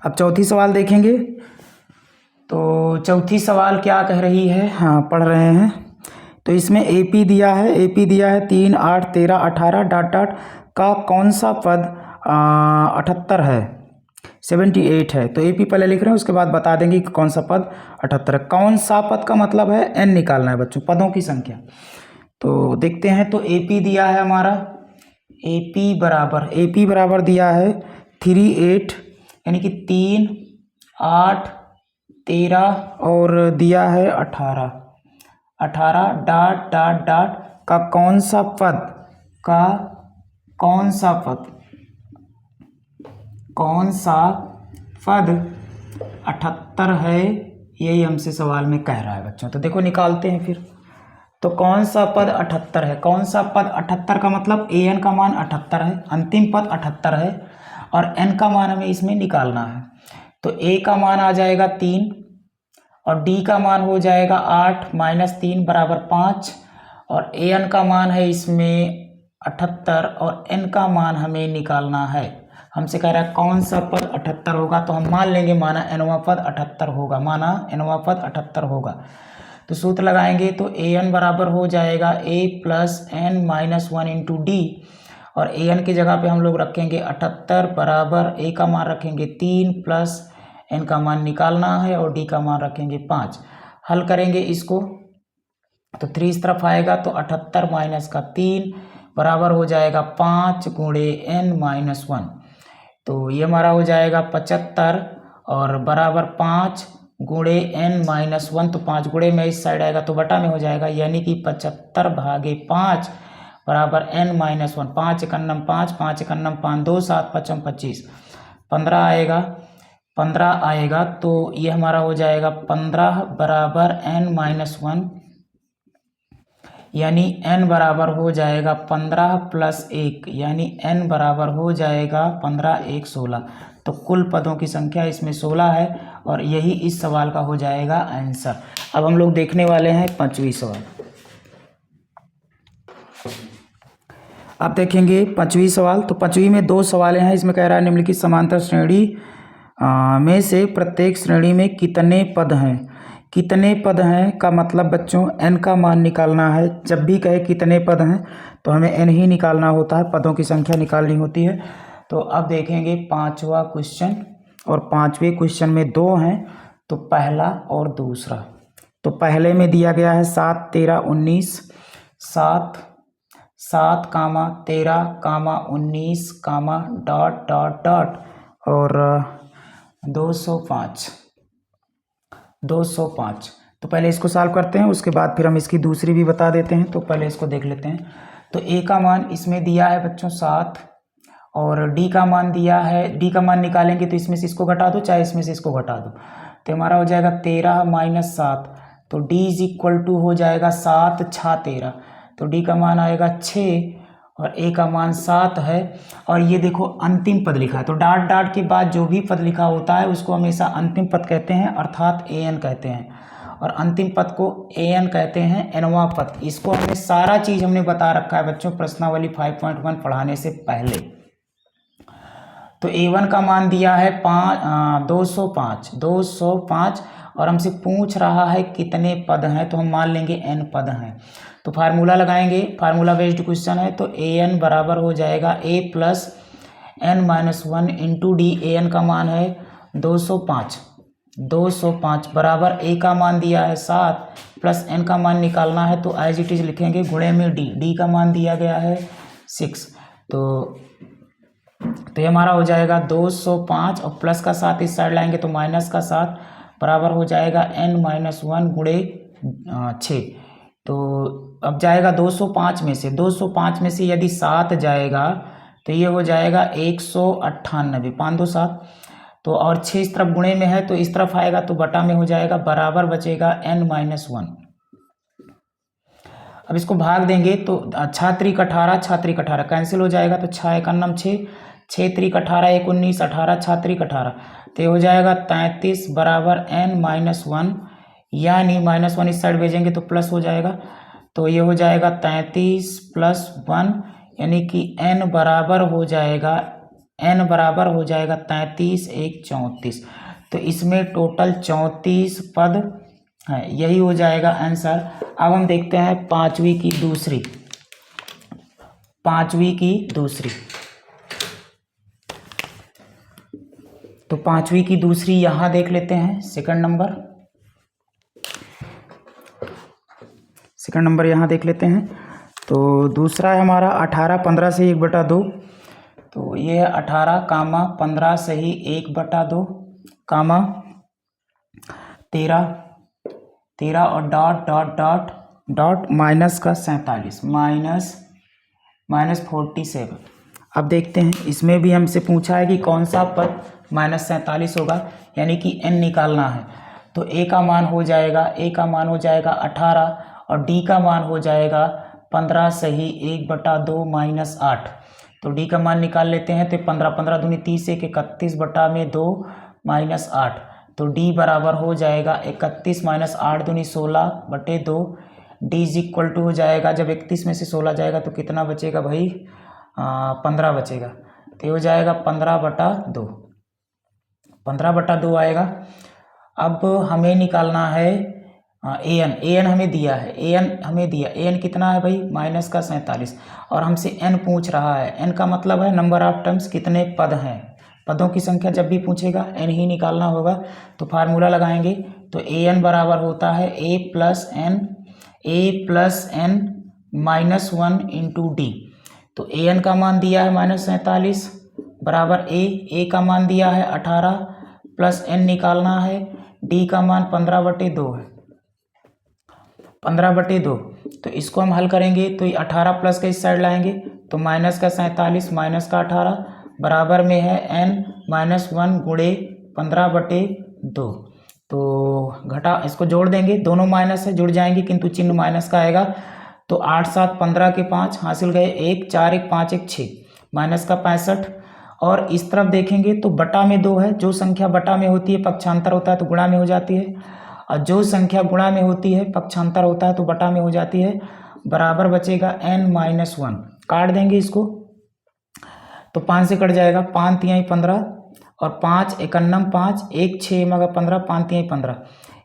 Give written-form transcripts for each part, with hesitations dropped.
अब चौथी सवाल देखेंगे। तो चौथी सवाल क्या कह रही है, हाँ पढ़ रहे हैं। तो इसमें एपी दिया है, 3, 8, 13, 18 डॉट डॉट का कौन सा पद 78 है, 78 है। तो एपी पहले लिख रहे हैं, उसके बाद बता देंगे कि कौन सा पद 78 है। कौन सा पद का मतलब है एन निकालना है बच्चों, पदों की संख्या। तो देखते हैं। तो एपी दिया है हमारा, एपी बराबर दिया है 3, 8 यानी कि 3, 8, 13 और दिया है 18 डॉट डॉट डॉट का कौन सा पद, कौन सा पद 78 है, यही हमसे सवाल में कह रहा है बच्चों। तो देखो निकालते हैं फिर। तो कौन सा पद 78 है, कौन सा पद 78 का मतलब ए एन का मान 78 है, अंतिम पद 78 है और एन का मान हमें इसमें निकालना है। तो ए का मान आ जाएगा 3 और डी का मान हो जाएगा 8 - 3 बराबर 5 और ए एन का मान है इसमें 78 और एन का मान हमें निकालना है। हमसे कह रहा है कौन सा पद 78 होगा, तो हम मान लेंगे माना एनवा पद 78 होगा, तो सूत्र लगाएंगे। तो ए एन बराबर हो जाएगा a + n - 1 इंटू डी और ए एन की जगह पे हम लोग रखेंगे 78 बराबर a का मान रखेंगे 3 प्लस n का मान निकालना है और d का मान रखेंगे 5। हल करेंगे इसको तो 3 इस तरफ आएगा तो 78 - 3 बराबर हो जाएगा 5 × n - 1। तो ये हमारा हो जाएगा 75 और बराबर 5 × n - 1। तो 5 गुणे में इस साइड आएगा तो बटा में हो जाएगा, यानी कि 75/5 बराबर n - 1। 5 × 1 5, 5 × 1 5, 2 7 5 25, 15 आएगा। तो ये हमारा हो जाएगा 15 बराबर n - 1 यानी n बराबर हो जाएगा 15 + 1 यानी n बराबर हो जाएगा 15 × 1 = 16। तो कुल पदों की संख्या इसमें 16 है और यही इस सवाल का हो जाएगा आंसर। अब हम लोग देखने वाले हैं पांचवी सवाल। अब देखेंगे पांचवी सवाल। तो पांचवी में 2 सवाल हैं। इसमें कह रहा है निम्नलिखित समांतर श्रेणी में से प्रत्येक श्रेणी में कितने पद हैं। कितने पद हैं का मतलब बच्चों n का मान निकालना है। जब भी कहे कितने पद हैं तो हमें n ही निकालना होता है, पदों की संख्या निकालनी होती है। तो अब देखेंगे पांचवा क्वेश्चन और पांचवें क्वेश्चन में 2 हैं, तो पहला और दूसरा। तो पहले में दिया गया है 7, 13, 19, 7, 13, 19, डॉट डॉट डॉट और 205। तो पहले इसको सॉल्व करते हैं, उसके बाद फिर हम इसकी दूसरी भी बता देते हैं। तो पहले इसको देख लेते हैं। तो ए का मान इसमें दिया है बच्चों 7 और डी का मान दिया है, डी का मान निकालेंगे तो इसमें से इसको घटा दो, चाहे इसमें से इसको घटा दो। तो हमारा हो जाएगा 13 - 7। तो डी = हो जाएगा 7 × 6 13। तो डी का मान आएगा 6 और ए का मान 7 है। और ये देखो अंतिम पद लिखा है, तो डॉट डॉट के बाद जो भी पद लिखा होता है उसको हमेशा अंतिम पद कहते हैं, अर्थात ए एन कहते हैं। और अंतिम पद को ए एन कहते हैं, एनवा पद। इसको हमने सारा चीज़ हमने बता रखा है बच्चों प्रश्नावली 5.1 पढ़ाने से पहले। तो A1 का मान दिया है 205 और हमसे पूछ रहा है कितने पद हैं, तो हम मान लेंगे n पद हैं। तो फार्मूला लगाएंगे, फार्मूला बेस्ड क्वेश्चन है। तो an बराबर हो जाएगा a + n - 1 into D. A N का मान है 205 बराबर a का मान दिया है 7 प्लस n का मान निकालना है तो एज इट इज लिखेंगे गुणे में डी का मान दिया गया है 6। तो ये हमारा हो जाएगा 205 और प्लस का 7 इस साइड लाएंगे तो माइनस का 7 बराबर हो जाएगा n - 1 × 6। तो अब जाएगा 205 में से, 205 में से यदि 7 जाएगा तो ये हो जाएगा 198, 5 2 7। तो और 6 इस तरफ गुणे में है तो इस तरफ आएगा तो बटा में हो जाएगा, बराबर बचेगा n - 1। अब इसको भाग देंगे तो 6 × 18 कैंसिल हो जाएगा। तो 6 × 9 6, 6 × 18 1 19, 18 6 × 18 तो ये हो जाएगा 33 बराबर n - 1 यानी -1 इस साइड भेजेंगे तो प्लस हो जाएगा। तो ये हो जाएगा 33 + 1 यानी कि n बराबर हो जाएगा n बराबर हो जाएगा 33, 1 34। तो इसमें टोटल 34 पद है, यही हो जाएगा आंसर। अब हम देखते हैं पांचवी की दूसरी। तो पांचवी की दूसरी यहां देख लेते हैं। सेकंड नंबर यहां देख लेते हैं। तो दूसरा है हमारा 18 15 से 1/2। तो ये है 18 कामा 15 से ही 1/2 कामा 13 और dot dot dot dot minus का 47 माइनस 47। अब देखते हैं, इसमें भी हमसे पूछा है कि कौन सा पद -47 होगा, यानी कि n निकालना है। तो a का मान हो जाएगा 18 और d का मान हो जाएगा 15 सही 1/2 माइनस 8। तो d का मान निकाल लेते हैं। तो 15 दूनी 30 1 31 बटा में 2 माइनस 8। तो d बराबर हो जाएगा 31 माइनस 8 दूनी 16 बटे 2। d इज इक्वल टू हो जाएगा, जब 31 में से 16 जाएगा तो कितना बचेगा भाई, 15 बचेगा। तो ये हो जाएगा 15/2, 15/2 आएगा। अब हमें निकालना है an हमें दिया है, an कितना है भाई, माइनस का 47 और हमसे n पूछ रहा है। n का मतलब है नंबर ऑफ टर्म्स, कितने पद हैं। पदों की संख्या जब भी पूछेगा n ही निकालना होगा। तो फार्मूला लगाएंगे। तो an बराबर होता है a plus n -1 into D. तो an का मान दिया है -47 बराबर a का मान दिया है 18 प्लस n निकालना है, d का मान 15/2 है, 15/2। तो इसको हम हल करेंगे तो ये 18 प्लस का इस साइड लाएंगे तो माइनस का 47 माइनस का 18 बराबर में है n -1 गुणे 15/2। तो घटा, इसको जोड़ देंगे, दोनों माइनस है जुड़ जाएंगे किंतु चिन्ह माइनस का आएगा। तो 8 7 15 के 5 हासिल गए, 1 4 1 5 1 6 माइनस का 65। और इस तरफ देखेंगे तो बटा में 2 है, जो संख्या बटा में होती है पक्षांतर होता है तो गुणा में हो जाती है, और जो संख्या गुणा में होती है पक्षांतर होता है तो बटा में हो जाती है। बराबर बचेगा n-1, काट देंगे इसको तो 5 से कट जाएगा, 5 तिहाई 15 और 5 एकन्नम 5 1 6 मगर 15 5 तिहाई 15,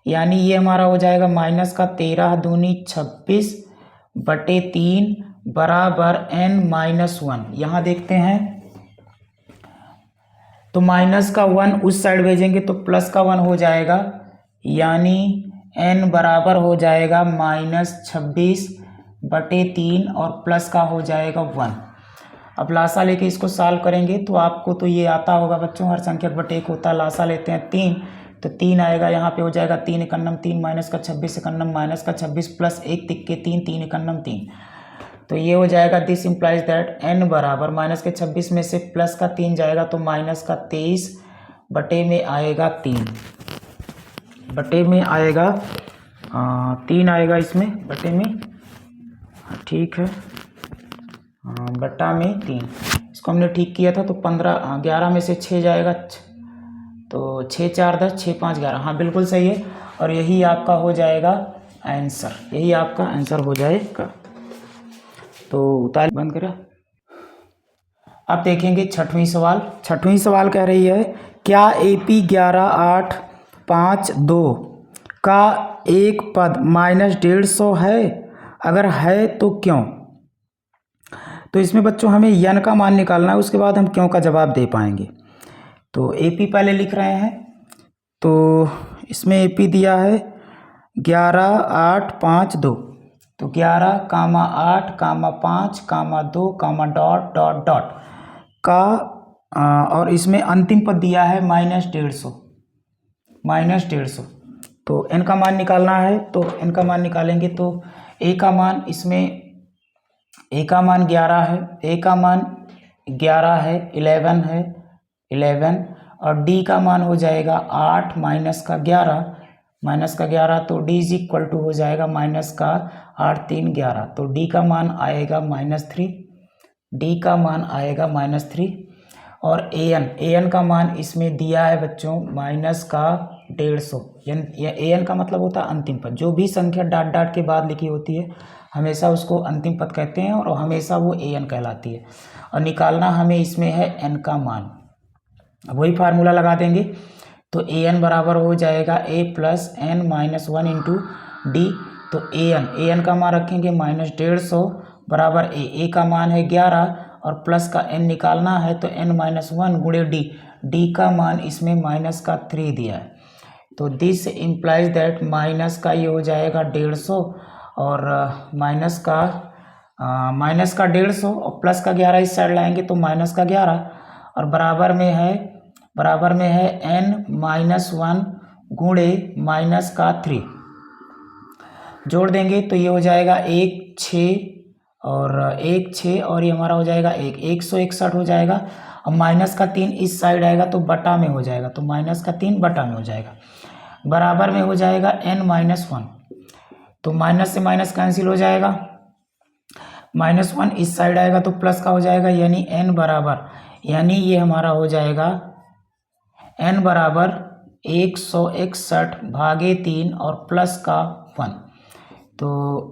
यानी ये हमारा हो जाएगा माइनस का 13 दूनी 26 बटे 3 बराबर n-1। यहाँ देखते हैं तो माइनस का 1 उस साइड भेजेंगे तो प्लस का 1 हो जाएगा, यानी n बराबर हो जाएगा -26 बटे 3 और प्लस का हो जाएगा 1। अब लासा लेके इसको सॉल्व करेंगे तो आपको तो ये आता होगा बच्चों, हर संख्या बटे 1 होता है। लासा लेते हैं 3 तो 3 आएगा, यहाँ पे हो जाएगा 3 एकन्नम 3 माइनस का 26 एकन्नम माइनस का 26 प्लस 1 तिक्के 3 3 एकन्नम 3। तो ये हो जाएगा, दिस इम्प्लाइज दैट n बराबर माइनस के 26 में से प्लस का 3 जाएगा तो माइनस का 23 बटे में आएगा 3, बटे में आएगा 3 आएगा इसमें बटे में, ठीक है, बटा में 3। इसको हमने ठीक किया था तो 11 में से 6 जाएगा तो 6 4 10 6 5 11, हाँ बिल्कुल सही है। और यही आपका हो जाएगा आंसर, यही आपका आंसर हो जाएगा। तो उतार बंद करा। अब देखेंगे छठवीं सवाल कह रही है, क्या AP 11,852 का एक पद -150 है, अगर है तो क्यों। तो इसमें बच्चों हमें n का मान निकालना है, उसके बाद हम क्यों का जवाब दे पाएंगे। तो AP पहले लिख रहे हैं, तो इसमें AP दिया है 11,852, तो 11, 8, 5, 2, डॉट डॉट डॉट का और इसमें अंतिम पद दिया है -150। तो n का मान निकालना है, तो n का मान निकालेंगे तो a का मान, इसमें a का मान 11 है, a का मान 11 है, 11 है 11, और d का मान हो जाएगा 8 माइनस का 11 तो d इज इक्वल टू हो जाएगा माइनस का 8 3 11, तो d का मान आएगा -3, d का मान आएगा -3। और an का मान इसमें दिया है बच्चों माइनस का 150। an का मतलब होता है अंतिम पद, जो भी संख्या डॉट डॉट के बाद लिखी होती है हमेशा उसको अंतिम पद कहते हैं और हमेशा वो an कहलाती है। और निकालना हमें इसमें है n का मान, अब वही फार्मूला लगा देंगे। तो ए एन बराबर हो जाएगा A plus N minus 1 into D. तो ए एन का मान रखेंगे -150 बराबर ए का मान है 11 और प्लस का एन निकालना है तो एन माइनस 1 गुणे डी का मान इसमें -3 दिया है। तो दिस इम्प्लाइज दैट माइनस का ये हो जाएगा 150 और माइनस का 150 और प्लस का 11 इस साइड लाएंगे तो -11 और बराबर में है n-1 गुणे -3 जोड़ देंगे तो ये हो जाएगा 1 6 और ये हमारा हो जाएगा 161 हो जाएगा। अब -3 इस साइड आएगा तो बटा में हो जाएगा, तो -3 बटा में हो जाएगा, बराबर में हो जाएगा n-1। तो माइनस से माइनस कैंसिल हो जाएगा, -1 इस साइड आएगा तो प्लस का हो जाएगा, यानी n बराबर, यानी ये हमारा हो जाएगा n बराबर 161 भागे 3 और प्लस का 1। तो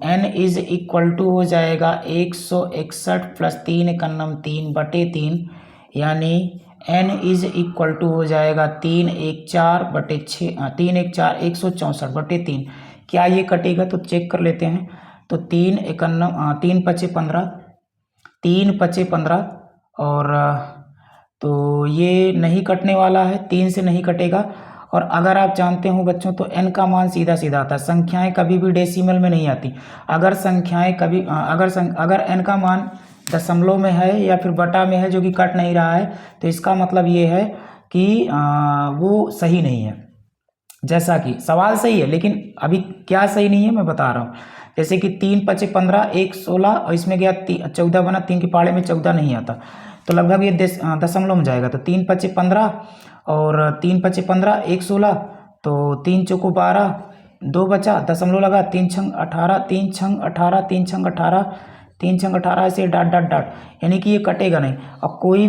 n इज इक्वल टू हो जाएगा 161 प्लस 3 एकन्नम 3 बटे 3, यानी n इज इक्वल टू हो जाएगा 3 1 4 बटे 6, 3 1 4 164 बटे 3। क्या ये कटेगा तो चेक कर लेते हैं। तो 3 एकन्नम 3 पचे 15, 3 पचे 15 और तो ये नहीं कटने वाला है, 3 से नहीं कटेगा। और अगर आप जानते हो बच्चों तो n का मान सीधा सीधा आता है, संख्याएं कभी भी डेसिमल में नहीं आती। अगर संख्याएं कभी अगर n का मान दशमलव में है या फिर बटा में है जो कि कट नहीं रहा है तो इसका मतलब ये है कि वो सही नहीं है। जैसा कि सवाल सही है लेकिन अभी क्या सही नहीं है मैं बता रहा हूँ। जैसे कि 3 पचे 15 1 16 और इसमें गया 14 बना, 3 के पहाड़े में 14 नहीं आता तो लगभग ये दशमलव में जाएगा। तो 3 पचे 15 और 3 पचे 15 1 16, तो 3 चौको 12 2 बचा, दशमलव लगा, 3 छंग 18 3 छंग 18 3 छंग 18 3 छंग 18 ऐसे डाट डाट डाट, यानी कि ये कटेगा नहीं। और कोई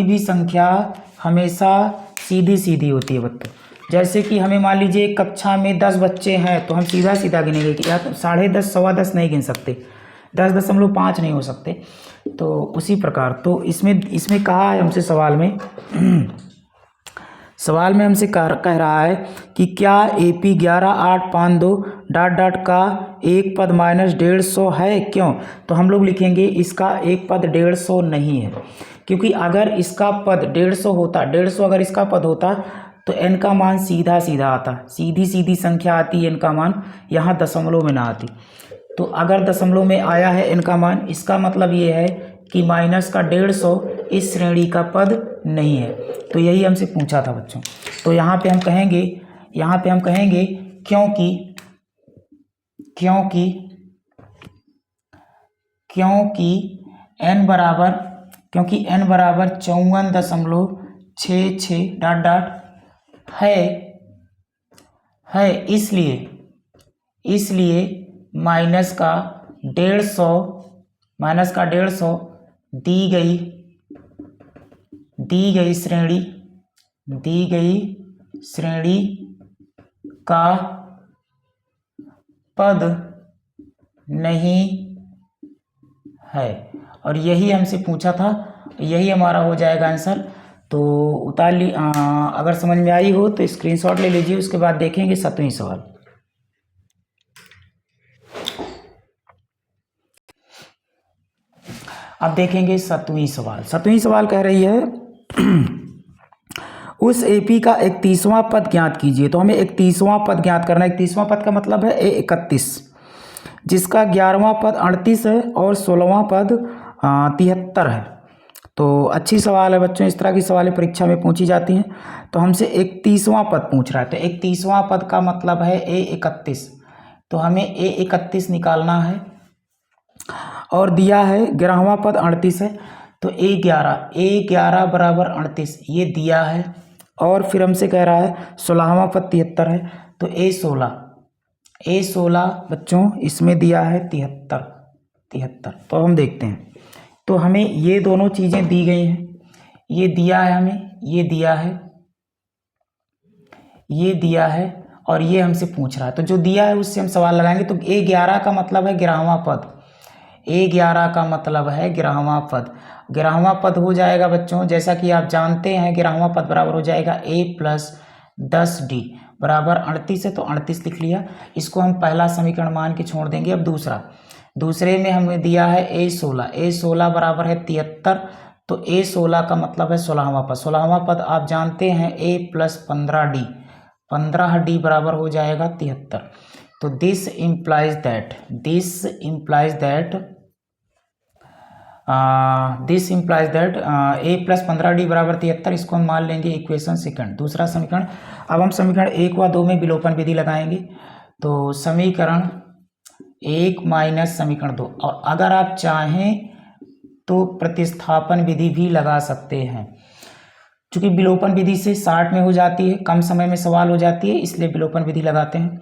भी संख्या हमेशा सीधी सीधी होती है बच्चों। जैसे कि हमें मान लीजिए कक्षा में 10 बच्चे हैं तो हम सीधा सीधा गिनेंगे कि या तो 10.5 सवा 10 नहीं गिन सकते, 10.5 नहीं हो सकते। तो उसी प्रकार तो इसमें कहा है हमसे सवाल में हमसे कह रहा है कि क्या AP 11852 डाट डाट का एक पद -150 है, क्यों? तो हम लोग लिखेंगे इसका एक पद 150 नहीं है, क्योंकि अगर इसका पद 150 होता, 150 अगर इसका पद होता तो n का मान सीधा सीधा आता, सीधी सीधी संख्या आती है n का मान, यहाँ दशमलव में ना आती। तो अगर दशमलव में आया है n का मान, इसका मतलब ये है कि -150 इस श्रेणी का पद नहीं है। तो यही हमसे पूछा था बच्चों। तो यहाँ पे हम कहेंगे क्योंकि n बराबर 54.66 डाट डाट है, इसलिए माइनस का 150 दी गई श्रेणी का पद नहीं है। और यही हमसे पूछा था, यही हमारा हो जाएगा आंसर। तो उतार ली, अगर समझ में आई हो तो स्क्रीनशॉट ले लीजिए, उसके बाद देखेंगे 7वां सवाल। अब देखेंगे 7वां सवाल कह रही है उस AP का 31वां पद ज्ञात कीजिए। तो हमें 31वां पद ज्ञात करना है। 31वां पद का मतलब है A31, जिसका 11वां पद 38 है और 16वां पद 73 है। तो अच्छी सवाल है बच्चों, इस तरह की सवालें परीक्षा में पूछी जाती हैं। तो हमसे 31वां पद पूछ रहा है, तो 31वां पद का मतलब है A31, तो हमें A31 निकालना है। और दिया है 11वां पद 38 है, तो A11 बराबर 38 ये दिया है। और फिर हमसे कह रहा है 16वां पद 73 है, तो A16 बच्चों इसमें दिया है 73। तो हम देखते हैं। तो हमें ये दोनों चीज़ें दी गई हैं, ये दिया है हमें, ये दिया है और ये हमसे पूछ रहा है। तो जो दिया है उससे हम सवाल लगाएंगे। तो A11 का मतलब है 11वां पद, A11 का मतलब है 11वां पद। 11वां पद हो जाएगा बच्चों, जैसा कि आप जानते हैं 11वां पद बराबर हो जाएगा A प्लस 10D बराबर 38 है, तो 38 लिख लिया। इसको हम पहला समीकरण मान के छोड़ देंगे। अब दूसरे में हमें दिया है A16 बराबर है 73, तो A16 का मतलब है 16वां पद। 16वां पद आप जानते हैं A प्लस 15D बराबर हो जाएगा 73। तो this implies that A plus 15D बराबर 73, इसको हम मान लेंगे इक्वेशन सेकंड, दूसरा समीकरण। अब हम समीकरण 1 व 2 में विलोपन विधि लगाएंगे। तो समीकरण 1 माइनस समीकरण 2, और अगर आप चाहें तो प्रतिस्थापन विधि भी लगा सकते हैं। चूंकि विलोपन विधि से 60 में हो जाती है, कम समय में सवाल हो जाती है, इसलिए विलोपन विधि लगाते हैं।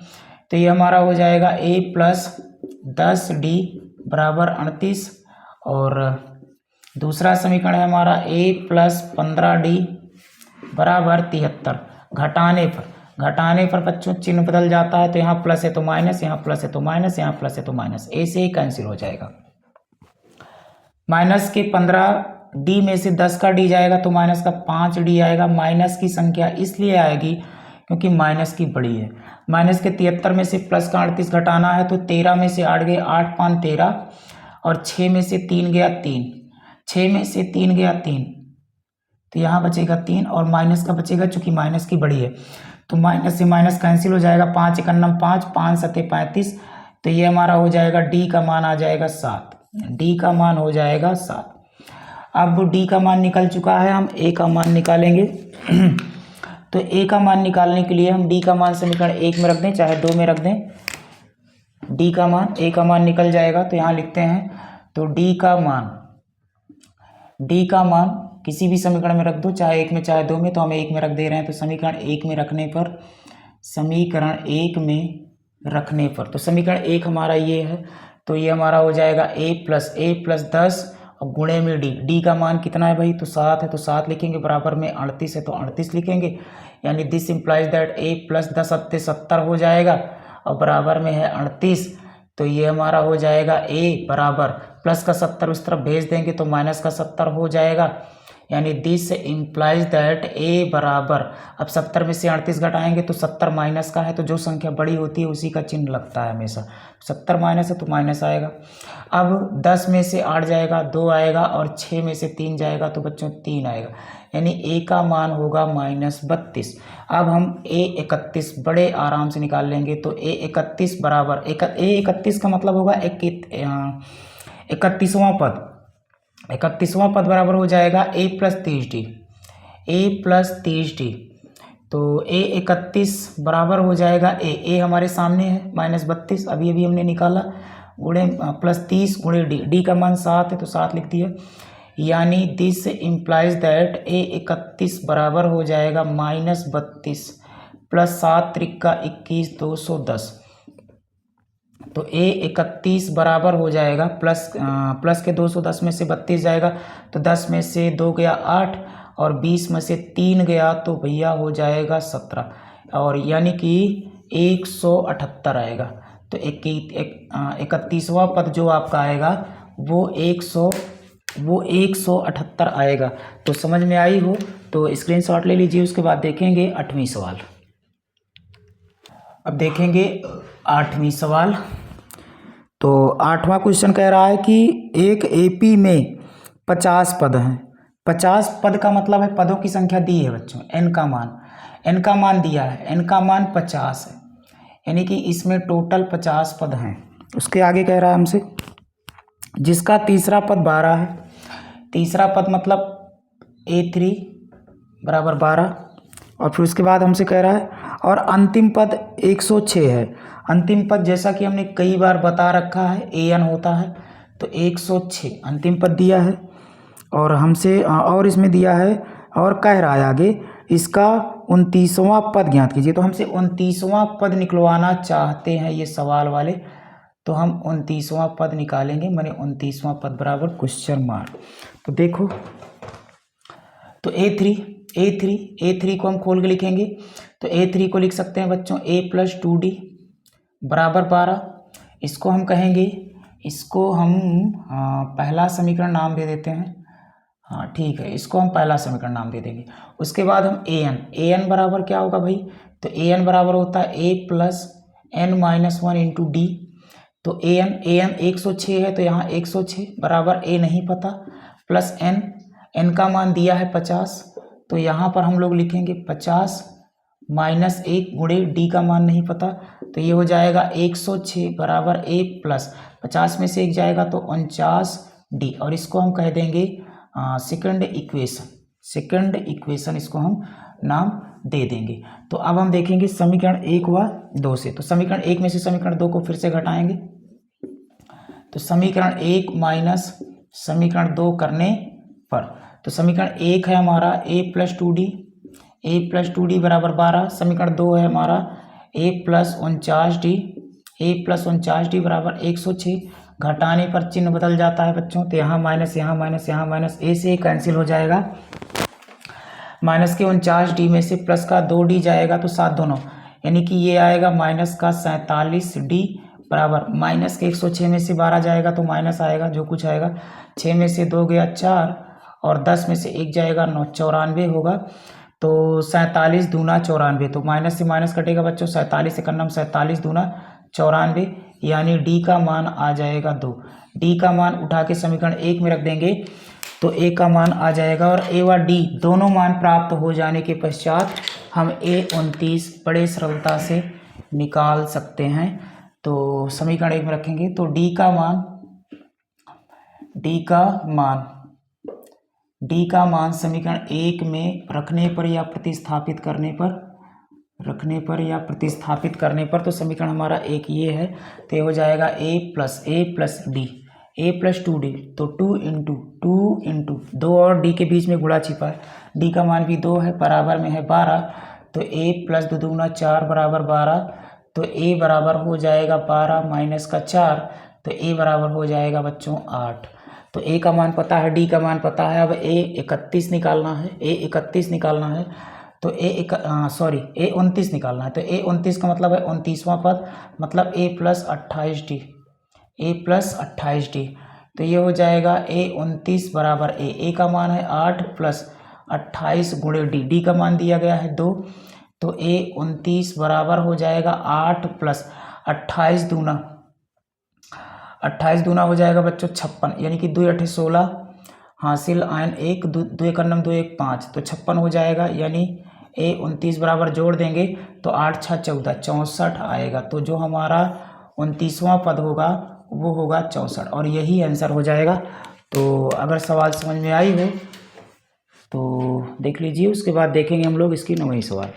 तो ये हमारा हो जाएगा A प्लस 10D बराबर 38, और दूसरा समीकरण है हमारा A प्लस 15D बराबर 73। घटाने पर बच्चों चिन्ह बदल जाता है, तो यहाँ प्लस है तो माइनस, यहाँ प्लस है तो माइनस, यहाँ प्लस है तो माइनस, ए से ही कैंसिल हो जाएगा। माइनस के 15D में से 10 का D जाएगा तो माइनस का 5D आएगा। माइनस की संख्या इसलिए आएगी क्योंकि माइनस की बड़ी है। माइनस के 73 में से प्लस का 38 घटाना है, तो 13 में से 8 गए 8 5 13, और 6 में से 3 गया 3, 6 में से 3 गया 3, तो यहाँ बचेगा 3, और माइनस का बचेगा, चूंकि माइनस की बड़ी है तो माइनस से माइनस कैंसिल हो जाएगा। 5 × 9 5, 5 × 7 35, तो ये हमारा हो जाएगा D का मान आ जाएगा 7, D का मान हो जाएगा 7। अब D का मान निकल चुका है, हम A का मान निकालेंगे। तो A का मान निकालने के लिए हम D का मान समीकरण 1 में रख दें चाहे 2 में रख दें, D का मान A का मान निकल जाएगा। तो यहाँ लिखते हैं, तो D का मान किसी भी समीकरण में रख दो, चाहे 1 में चाहे 2 में, तो हम 1 में रख दे रहे हैं। तो समीकरण 1 में रखने पर तो समीकरण 1 हमारा ये है, तो ये हमारा हो जाएगा A प्लस 10 और गुणे में D का मान कितना है भाई, तो 7 है, तो 7 लिखेंगे। बराबर में 38 है तो 38 लिखेंगे। यानी this implies that A plus 10 70 हो जाएगा, और बराबर में है 38, तो ये हमारा हो जाएगा A बराबर प्लस का 70 उस तरफ भेज देंगे तो माइनस का 70 हो जाएगा। यानी दिस इम्प्लाइज दैट A बराबर, अब 70 में से 38 घटाएंगे तो 70 माइनस का है, तो जो संख्या बड़ी होती है उसी का चिन्ह लगता है हमेशा। 70 माइनस है तो माइनस आएगा। अब 10 में से 8 जाएगा 2 आएगा, और 6 में से 3 जाएगा तो बच्चों 3 आएगा। यानी A का मान होगा -32। अब हम A31 बड़े आराम से निकाल लेंगे। तो A31 बराबर A31 का मतलब होगा 31वां पद। 31वां पद बराबर हो जाएगा A प्लस 30D। तो A31 बराबर हो जाएगा A हमारे सामने है -32, अभी हमने निकाला, गुणे प्लस 30 गुणे D का मान 7 है तो 7 लिख दिया। यानी दिस इम्प्लाइज दैट A31 बराबर हो जाएगा -32 प्लस 7 त्रिक 21 210। तो A31 बराबर हो जाएगा प्लस के 210 में से 32 जाएगा, तो 10 में से 2 गया 8, और 20 में से 3 गया तो भैया हो जाएगा 17, और यानी कि 178 आएगा। तो 31वां पद जो आपका आएगा वो 178 आएगा। तो समझ में आई हो तो स्क्रीनशॉट ले लीजिए। उसके बाद देखेंगे 8वां सवाल। अब देखेंगे 8वां सवाल। तो 8वां क्वेश्चन कह रहा है कि एक AP में 50 पद हैं। 50 पद का मतलब है पदों की संख्या दी है बच्चों, n का मान दिया है, n का मान 50 है, यानी कि इसमें टोटल 50 पद हैं। उसके आगे कह रहा है हमसे, जिसका तीसरा पद 12 है। तीसरा पद मतलब A3 बराबर 12, और फिर उसके बाद हमसे कह रहा है और अंतिम पद 106 है। अंतिम पद जैसा कि हमने कई बार बता रखा है AN होता है, तो 106 अंतिम पद दिया है, और हमसे और इसमें दिया है, और कह रहा है आगे इसका 29वां पद ज्ञात कीजिए। तो हमसे 29वां पद निकलवाना चाहते हैं ये सवाल वाले, तो हम 29वां पद निकालेंगे, माने 29वां पद बराबर क्वेश्चन मार्क। तो देखो, तो A3 को हम खोल के लिखेंगे। तो A3 को लिख सकते हैं बच्चों A प्लस 2D बराबर 12। इसको हम कहेंगे इसको हम पहला समीकरण नाम दे देते हैं। हाँ ठीक है, इसको हम पहला समीकरण नाम दे देंगे। उसके बाद हम ए एन बराबर क्या होगा भाई, तो ए एन बराबर होता है A plus N minus one into D. तो ए एन 106 है, तो यहाँ 106 बराबर ए नहीं पता, प्लस एन का मान दिया है 50, तो यहाँ पर हम लोग लिखेंगे 50 माइनस 1 गुणे डी का मान नहीं पता, तो ये हो जाएगा 106 बराबर ए प्लस 50 में से 1 जाएगा तो 49 डी, और इसको हम कह देंगे सेकंड इक्वेशन इसको हम नाम दे देंगे। तो अब हम देखेंगे समीकरण 1 व 2 से। तो समीकरण 1 में से समीकरण 2 को फिर से घटाएंगे, तो समीकरण 1 माइनस समीकरण 2 करने पर, तो समीकरण 1 है हमारा a प्लस टू डी बराबर 12, समीकरण 2 है हमारा a प्लस 49d बराबर 106। घटाने पर चिन्ह बदल जाता है बच्चों, तो यहाँ माइनस यहाँ माइनस यहाँ माइनस, a से कैंसिल हो जाएगा, माइनस के 49d में से प्लस का 2d जाएगा तो 7 दोनों, यानी कि ये आएगा माइनस का 47d बराबर माइनस के 106 में से 12 जाएगा तो माइनस आएगा, जो कुछ आएगा 6 में से 2 गया 4 और 10 में से 1 जाएगा 9, 94 होगा। तो 47 दूना 94, तो माइनस से माइनस कटेगा बच्चों, 47 से करना 47 दूना 94, यानी डी का मान आ जाएगा 2। डी का मान उठा के समीकरण 1 में रख देंगे तो ए का मान आ जाएगा, और ए व डी दोनों मान प्राप्त हो जाने के पश्चात हम A29 बड़े सरलता से निकाल सकते हैं। तो समीकरण 1 में रखेंगे तो डी का मान समीकरण 1 में रखने पर या प्रतिस्थापित करने पर तो समीकरण हमारा एक ये है, तो ये हो जाएगा a प्लस 2d, तो 2 इंटू 2 और d के बीच में गुणा छिपा है, d का मान भी 2 है, बराबर में है 12, तो a प्लस 2 दूना 4 बराबर 12, तो a बराबर हो जाएगा 12 माइनस का 4, तो a बराबर हो जाएगा बच्चों 8। तो a का मान पता है, d का मान पता है, अब a 31 निकालना है, तो a 29 निकालना है, तो a 29 का मतलब है 29वां पद, मतलब a प्लस 28d, तो ये हो जाएगा a 29 बराबर a का मान है 8 प्लस 28 गुणे d का मान दिया गया है 2, तो a 29 बराबर हो जाएगा 8 प्लस 28 दूना हो जाएगा बच्चों 56, यानी कि 2 8 16 हासिल आयन 1 2 1 2 1 5, तो 56 हो जाएगा, यानी a 29 बराबर जोड़ देंगे तो 8 6 14 64 आएगा, तो जो हमारा 29वां पद होगा वो होगा 64, और यही आंसर हो जाएगा। तो अगर सवाल समझ में आई हो तो देख लीजिए, उसके बाद देखेंगे हम लोग इसकी 9वीं सवाल।